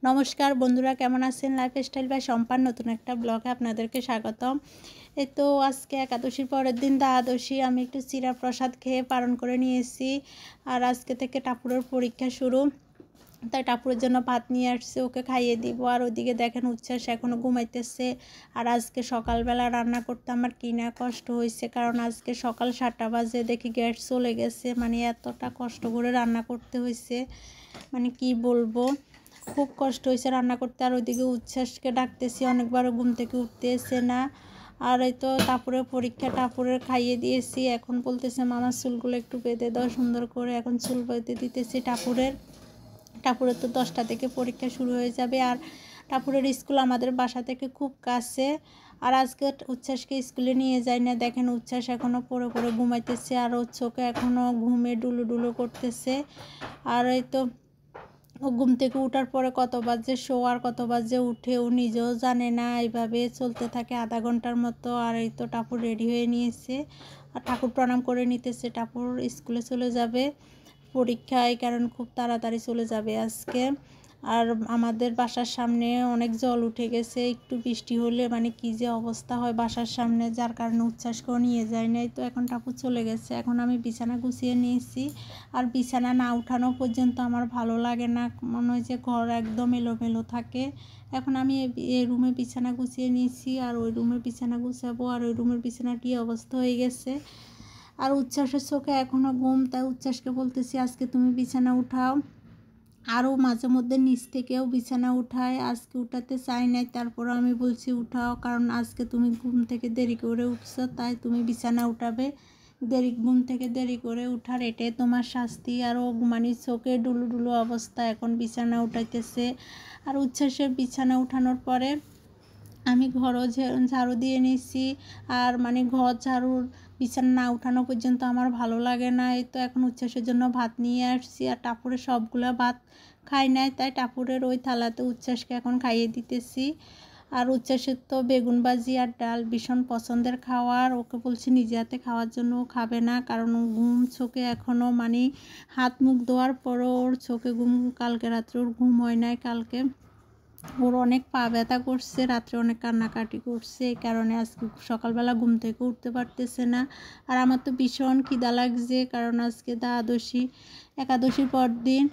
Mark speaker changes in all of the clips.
Speaker 1: নমস্কার বন্ধুরা, কেমন আছেন? লাইফস্টাইল বাই সম্পান নতুন একটা ব্লগে আপনাদেরকে স্বাগতম। এই তো আজকে একাদশীর পরের দিন দ্বাদশী, আমি একটু চিরা প্রসাদ খেয়ে পালন করে নিয়েছি। আর আজকে থেকে টাপুরের পরীক্ষা শুরু, তাই টাপুরের জন্য ভাত নিয়ে আসছে, ওকে খাইয়ে দিব। আর ওইদিকে দেখেন উচ্ছ্বাস এখনও ঘুমাইতেছে। আর আজকে সকালবেলা রান্না করতে আমার কি না কষ্ট হয়েছে, কারণ আজকে সকাল 7টা বাজে দেখি গ্যাস চলে গেছে। মানে এতটা কষ্ট করে রান্না করতে হয়েছে, মানে কি বলবো, খুব কষ্ট হয়েছে রান্না করতে। আর ওইদিকে উচ্ছ্বাসকে ডাকতেছি, অনেকবার ঘুম থেকে উঠতেছে না। আর এই তো টাপুরের পরীক্ষা, টাপুরের খাইয়ে দিয়েছি। এখন বলতেছে মামার চুলগুলো একটু বেঁধে দাও সুন্দর করে। এখন চুল বেঁধে দিতেছি টাপুরের। টাপুরের তো 10টা থেকে পরীক্ষা শুরু হয়ে যাবে। আর টাপুরের স্কুল আমাদের বাসা থেকে খুব কাছে। আর আজকে উচ্ছ্বাসকে স্কুলে নিয়ে যাই না, দেখেন উচ্ছ্বাস এখনও পড়ে পড়ে ঘুমাইতেছে। আর ওর চোখে এখনও ঘুমে ডুলু ডুলু করতেছে। আর এই তো ও ঘুম থেকে উঠার পরে কত বাজে শো আর কত বাজে উঠে ও নিজেও জানে না। এইভাবে চলতে থাকে আধা ঘন্টার মতো। আর এই তো টাপুর রেডি হয়ে নিয়েছে, আর ঠাকুর প্রণাম করে নিতেছে। টাপুর স্কুলে চলে যাবে পরীক্ষায়, কারণ খুব তাড়াতাড়ি চলে যাবে আজকে। আর আমাদের বাসার সামনে অনেক জল উঠে গেছে, একটু বৃষ্টি হলে মানে কি যে অবস্থা হয় বাসার সামনে, যার কারণে উচ্ছ্বাসকেও নিয়ে যায় নাই। তো এখন টাপুর চলে গেছে, এখন আমি বিছানা গুছিয়ে নিয়েছি। আর বিছানা না উঠানো পর্যন্ত আমার ভালো লাগে না, মনে হয় যে ঘর একদম এলোমেলো থাকে। এখন আমি এই রুমে বিছানা গুছিয়ে নিয়েছি, আর ওই রুমে বিছানা গুছাবো। আর ওই রুমের বিছানা কি অবস্থা হয়ে গেছে। আর উচ্ছ্বাসের চোখে এখনও ঘুম, তাই উচ্ছ্বাসকে বলতেছি আজকে তুমি বিছানা উঠাও। আরও মাঝে মধ্যে নিচ থেকেও বিছানা উঠায়, আজকে উঠাতে চাই নাই, তারপরে আমি বলছি উঠাও, কারণ আজকে তুমি ঘুম থেকে দেরি করে উঠছো, তাই তুমি বিছানা উঠাবে। ঘুম থেকে দেরি করে উঠার এটাই তোমার শাস্তি। আর ও মানে চোখে ডুলু ডুলু অবস্থা, এখন বিছানা উঠাইতেছে। আর উচ্ছ্বাসের বিছানা উঠানোর পরে আমি ঘরও ঝাড়ু দিয়ে নিয়েছি। আর মানে ঘর ঝাড়ুর বিছানা না উঠানো পর্যন্ত আমার ভালো লাগে না। এই তো এখন উচ্ছ্বাসের জন্য ভাত নিয়ে আসছি, আর টাপুরের সবগুলো ভাত খাই নাই, তাই টাপুরের ওই থালাতে উচ্ছ্বাসকে এখন খাইয়ে দিতেছি। আর উচ্ছ্বাসের তো বেগুন ভাজি আর ডাল ভীষণ পছন্দের খাওয়ার, ওকে বলছি নিজে হাতে খাওয়ার জন্য, ও খাবে না, কারণ ঘুম চোখে এখনও মানে হাত মুখ ধোয়ার পরও ওর চোখে ঘুম, কালকে রাত্রে ওর ঘুম হয় নাই। কালকে ওর অনেক পা ব্যথা করছে, রাত্রে অনেক কান্নাকাটি করছে, এই কারণে আজকে সকালবেলা ঘুম থেকে উঠতে পারতেছে না। আর আমার তো ভীষণ খিদা লাগছে, কারণ আজকে একাদশীর পর দিন।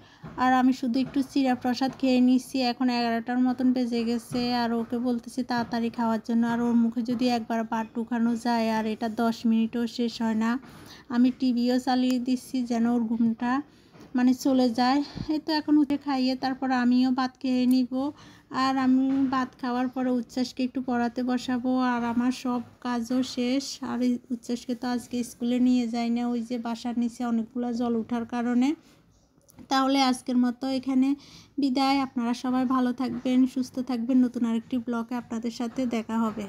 Speaker 1: আর আমি শুধু একটু চিরা প্রসাদ খেয়ে নিচ্ছি, এখন 11টার মতন বেজে গেছে। আর ওকে বলতেছি তাড়াতাড়ি খাওয়ার জন্য। আর ওর মুখে যদি একবার ভাত ঢুকানো যায়, আর এটা 10 মিনিটও শেষ হয় না। আমি টিভিও চালিয়ে দিচ্ছি যেন ওর ঘুমটা মানে চলে যায়। এই তো এখন উঠে খাইয়ে তারপর আমিও ভাত খেয়ে নিব। আর আমি ভাত খাওয়ার পরে উচ্ছ্বাসকে একটু পড়াতে বসাবো, আর আমার সব কাজও শেষ। আর উচ্ছ্বাসকে তো আজকে স্কুলে নিয়ে যাই না, ওই যে বাসার নিচে অনেকগুলো জল ওঠার কারণে। তাহলে আজকের মতো এখানে বিদায়। আপনারা সবাই ভালো থাকবেন, সুস্থ থাকবেন। নতুন আরেকটি ব্লগে আপনাদের সাথে দেখা হবে।